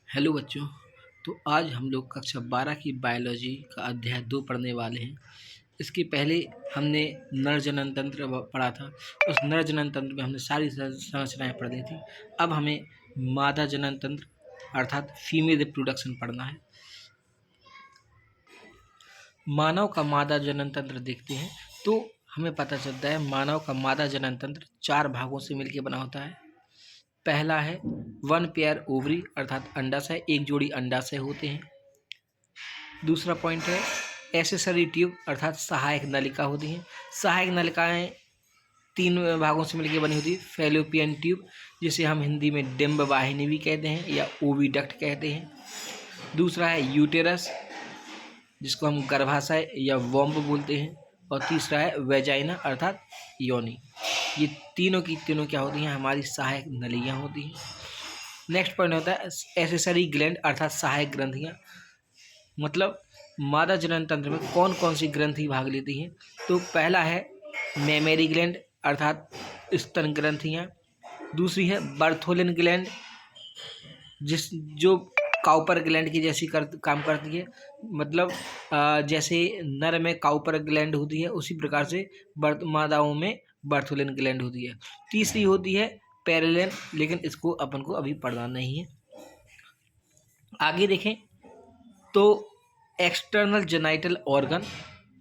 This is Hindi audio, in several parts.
हेलो बच्चों। तो आज हम लोग कक्षा 12 की बायोलॉजी का अध्याय 2 पढ़ने वाले हैं। इसके पहले हमने नर जनन तंत्र पढ़ा था। उस नर जनन तंत्र में हमने सारी संरचनाएं पढ़ ली थी। अब हमें मादा जनन तंत्र अर्थात फीमेल रिप्रोडक्शन पढ़ना है। मानव का मादा जनन तंत्र देखते हैं तो हमें पता चलता है मानव का मादा जनन तंत्र 4 भागों से मिलकर बना होता है। पहला है वन पेयर ओवरी अर्थात अंडाशय, एक जोड़ी अंडाशय होते हैं। दूसरा पॉइंट है एसेसरी ट्यूब अर्थात सहायक नलिका होती हैं। सहायक नलिकाएं 3 भागों से मिलकर बनी होती है। फैलोपियन ट्यूब, जिसे हम हिंदी में डिंब वाहिनी भी कहते हैं या ओविडक्ट कहते हैं। दूसरा है यूटेरस, जिसको हम गर्भाशय या वॉम्ब बोलते हैं। और तीसरा है वेजाइना अर्थात योनि। ये तीनों की तीनों क्या होती हैं, हमारी सहायक नलियाँ होती हैं। नेक्स्ट पॉइंट होता है एसेसरी ग्लैंड अर्थात सहायक ग्रंथियाँ। मतलब मादा जनन तंत्र में कौन कौन सी ग्रंथि भाग लेती हैं। तो पहला है मेमरी ग्लैंड अर्थात स्तन ग्रंथियाँ। दूसरी है बर्थोलिन ग्लैंड, जो काउपर ग्लैंड की जैसी काम करती है। मतलब जैसे नर में काउपर ग्लैंड होती है उसी प्रकार से मादाओं में बर्थोलिन ग्लैंड होती है। तीसरी होती है पेरिलिन, लेकिन इसको अपन को अभी पढ़ना नहीं है। आगे देखें तो एक्सटर्नल जेनाइटल ऑर्गन,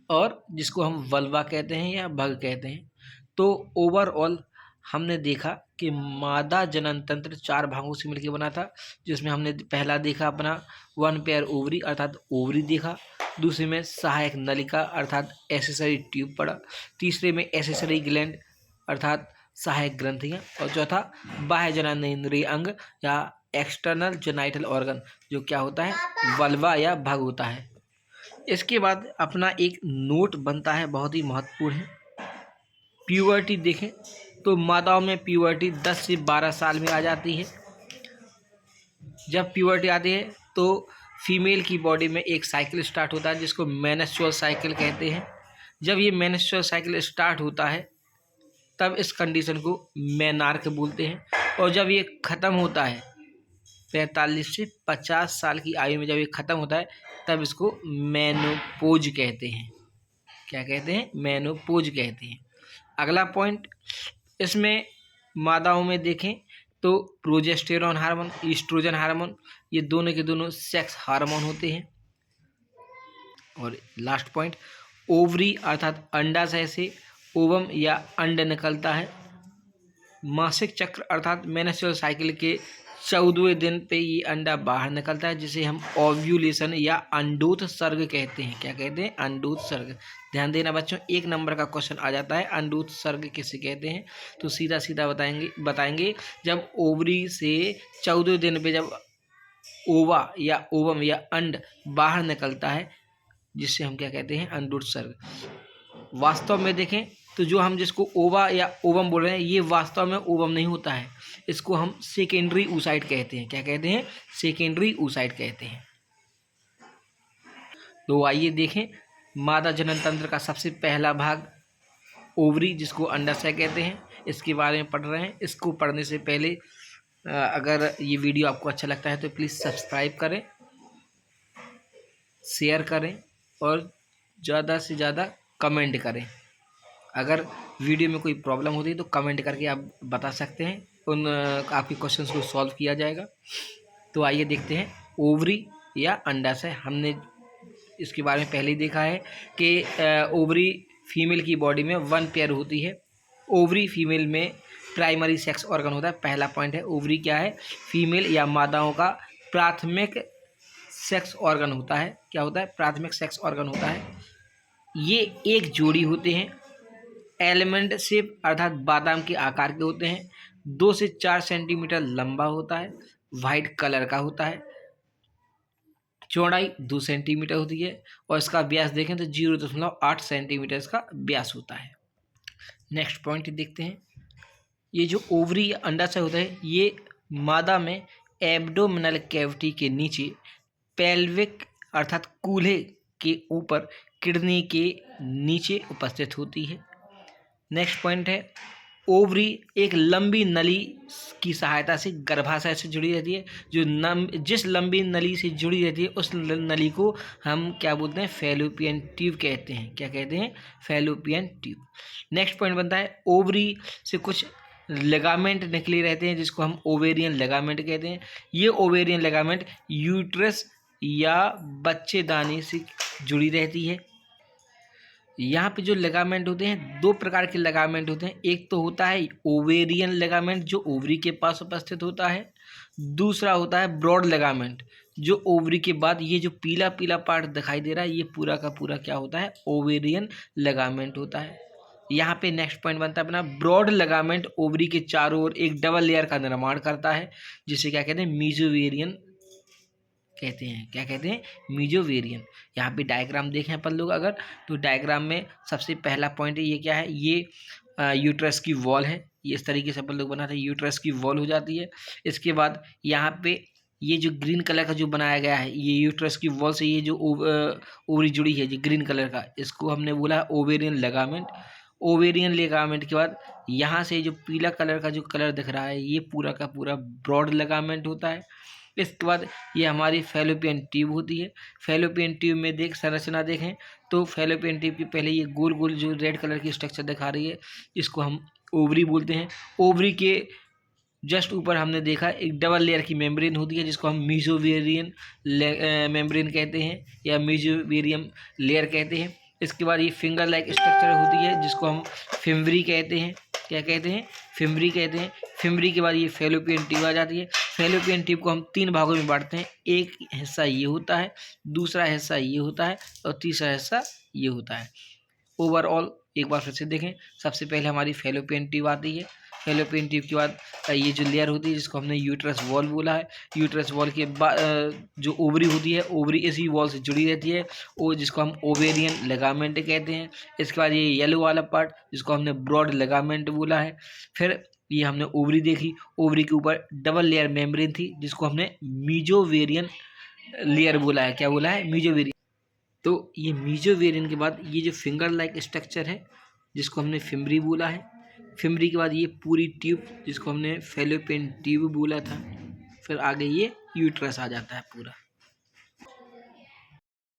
और जिसको हम वल्वा कहते हैं या भग कहते हैं। तो ओवरऑल हमने देखा कि मादा जनन तंत्र 4 भागों से मिलकर बना था, जिसमें हमने पहला देखा अपना वन पेयर ओवरी अर्थात ओवरी देखा। दूसरे में सहायक नलिका अर्थात एसेसरी ट्यूब पड़ा। तीसरे में एसेसरी ग्लैंड अर्थात सहायक ग्रंथियाँ। और चौथा बाह्य जननेंद्रिय अंग या एक्सटर्नल जेनाइटल ऑर्गन, जो क्या होता है वल्वा या भग होता है। इसके बाद अपना एक नोट बनता है, बहुत ही महत्वपूर्ण है। प्यूबर्टी देखें तो मादाओं में प्यूबर्टी 10 से 12 साल में आ जाती है। जब प्यूबर्टी आती है तो फीमेल की बॉडी में एक साइकिल स्टार्ट होता है, जिसको मेनस्ट्रुअल साइकिल कहते हैं। जब ये मेनस्ट्रुअल साइकिल स्टार्ट होता है तब इस कंडीशन को मेनार्क बोलते हैं। और जब ये ख़त्म होता है 45 से 50 साल की आयु में जब ये ख़त्म होता है तब इसको मेनोपोज कहते हैं। क्या कहते हैं? मेनोपोज कहते हैं। अगला पॉइंट, इसमें मादाओं में देखें तो प्रोजेस्टेरॉन हार्मोन, ईस्ट्रोजन हार्मोन, ये दोनों के दोनों सेक्स हार्मोन होते हैं। और लास्ट पॉइंट, ओवरी अर्थात अंडाशय से ओवम या अंड निकलता है। मासिक चक्र अर्थात मेंस्ट्रुअल साइकिल के 14वें दिन पे ये अंडा बाहर निकलता है, जिसे हम ओव्यूलेशन या अंडोत्सर्ग कहते हैं। क्या कहते हैं? अंडोत्सर्ग। ध्यान देना बच्चों, 1 नंबर का क्वेश्चन आ जाता है अंडोत्सर्ग किसे कहते हैं। तो सीधा सीधा बताएंगे जब ओवरी से 14वें दिन पे जब ओवा या ओवम या अंड बाहर निकलता है, जिससे हम क्या कहते हैं? अंडोत्सर्ग। वास्तव में देखें तो जो हम जिसको ओवा या ओवम बोल रहे हैं, ये वास्तव में ओवम नहीं होता है। इसको हम सेकेंडरी oocyte कहते हैं। क्या कहते हैं? सेकेंडरी oocyte कहते हैं। तो आइए देखें मादा जनन तंत्र का सबसे पहला भाग ओवरी, जिसको अंडाशय कहते हैं, इसके बारे में पढ़ रहे हैं। इसको पढ़ने से पहले अगर ये वीडियो आपको अच्छा लगता है तो प्लीज़ सब्सक्राइब करें, शेयर करें और ज़्यादा से ज़्यादा कमेंट करें। अगर वीडियो में कोई प्रॉब्लम होती है तो कमेंट करके आप बता सकते हैं, उन आपके क्वेश्चंस को सॉल्व किया जाएगा। तो आइए देखते हैं ओवरी या अंडाशय। हमने इसके बारे में पहले ही देखा है कि ओवरी फीमेल की बॉडी में 1 पेयर होती है। ओवरी फीमेल में प्राइमरी सेक्स ऑर्गन होता है। पहला पॉइंट है ओवरी क्या है? फीमेल या मादाओं का प्राथमिक सेक्स ऑर्गन होता है। क्या होता है? प्राथमिक सेक्स ऑर्गन होता है। ये एक जोड़ी होते हैं, एलिमेंट शेप अर्थात बादाम के आकार के होते हैं। 2 से 4 सेंटीमीटर लंबा होता है, वाइट कलर का होता है, चौड़ाई 2 सेंटीमीटर होती है और इसका व्यास देखें तो 0.8 सेंटीमीटर इसका व्यास होता है। नेक्स्ट पॉइंट देखते हैं। ये जो ओवरी या अंडाशय होता है, ये मादा में एब्डोमिनल कैविटी के नीचे पेल्विक अर्थात कूल्हे के ऊपर किडनी के नीचे उपस्थित होती है। नेक्स्ट पॉइंट है ओवरी एक लंबी नली की सहायता से गर्भाशय से जुड़ी रहती है। जिस लंबी नली से जुड़ी रहती है उस नली को हम क्या बोलते हैं, फैलोपियन ट्यूब कहते हैं। क्या कहते हैं, फैलोपियन ट्यूब। नेक्स्ट पॉइंट बनता है ओवरी से कुछ लेगामेंट निकले रहते हैं जिसको हम ओवेरियन लेगामेंट कहते हैं। ये ओवेरियन लेगामेंट यूट्रस या बच्चेदानी से जुड़ी रहती है। यहाँ पे जो लेगामेंट होते हैं, दो प्रकार के लेगामेंट होते हैं। एक तो होता है ओवेरियन लेगामेंट जो ओवरी के पास उपस्थित होता है। दूसरा होता है ब्रॉड लेगामेंट जो ओवरी के बाद, ये जो पीला पीला पार्ट दिखाई दे रहा है ये पूरा का पूरा क्या होता है, ओवेरियन लेगामेंट होता है। यहाँ पे नेक्स्ट पॉइंट बनता है अपना ब्रॉड लेगामेंट ओवरी के चारों ओर एक डबल लेयर का निर्माण करता है जिसे क्या कहते हैं, मीजोवेरियन कहते हैं। क्या कहते हैं, मीजोवेरियन। यहाँ पे डायग्राम देखें अपन लोग अगर, तो डायग्राम में सबसे पहला पॉइंट है ये क्या है, ये यूट्रस की वॉल है। ये इस तरीके से अपन लोग बनाते हैं, यूट्रस की वॉल हो जाती है। इसके बाद यहाँ पे ये जो ग्रीन कलर का जो बनाया गया है, ये यूट्रस की वॉल से ये जो ओवरी जुड़ी है जो ग्रीन कलर का, इसको हमने बोला ओवेरियन लेगामेंट। ओवेरियन लेगामेंट के बाद यहाँ से जो पीला कलर का जो कलर दिख रहा है ये पूरा का पूरा ब्रॉड लेगामेंट होता है। इसके बाद ये हमारी फैलोपियन ट्यूब होती है। फैलोपियन ट्यूब में संरचना देखें तो फैलोपियन ट्यूब की पहले ये गोल गोल जो रेड कलर की स्ट्रक्चर दिखा रही है इसको हम ओवरी बोलते हैं। ओवरी के जस्ट ऊपर हमने देखा एक डबल लेयर की मेम्ब्रेन होती है जिसको हम मीजोवेरियन मेम्ब्रेन कहते हैं या मीजोवेरियम लेयर कहते हैं। इसके बाद ये फिंगर लाइक स्ट्रक्चर होती है जिसको हम फिम्बरी कहते हैं। क्या कहते हैं, फिम्बरी कहते हैं। फिम्बरी के बाद ये फैलोपियन ट्यूब आ जाती है। फैलोपियन ट्यूब को हम 3 भागों में बांटते हैं। एक हिस्सा ये होता है, दूसरा हिस्सा ये होता है और तीसरा हिस्सा ये होता है। ओवरऑल एक बार फिर से देखें, सबसे पहले हमारी फैलोपियन ट्यूब आती है। फैलोपियन ट्यूब के बाद ये जो लेयर होती है जिसको हमने यूट्रस वॉल बोला है। यूट्रस वॉल के बाद जो ओवरी होती है, ओवरी इसी वॉल से जुड़ी रहती है और जिसको हम ओवेरियन लेगामेंट कहते हैं। इसके बाद ये येलो वाला पार्ट जिसको हमने ब्रॉड लेगामेंट बोला है। फिर ये हमने ओवरी देखी, ओवरी के ऊपर डबल लेयर मेम्ब्रेन थी जिसको हमने मीजोवेरियन लेयर बोला है। क्या बोला है, मीजोवेरियन। तो ये मीजोवेरियन के बाद ये जो फिंगर लाइक स्ट्रक्चर है जिसको हमने फिम्बरी बोला है। फिम्बरी के बाद ये पूरी ट्यूब जिसको हमने फैलोपियन ट्यूब बोला था। फिर आगे ये यूट्रस आ जाता है पूरा।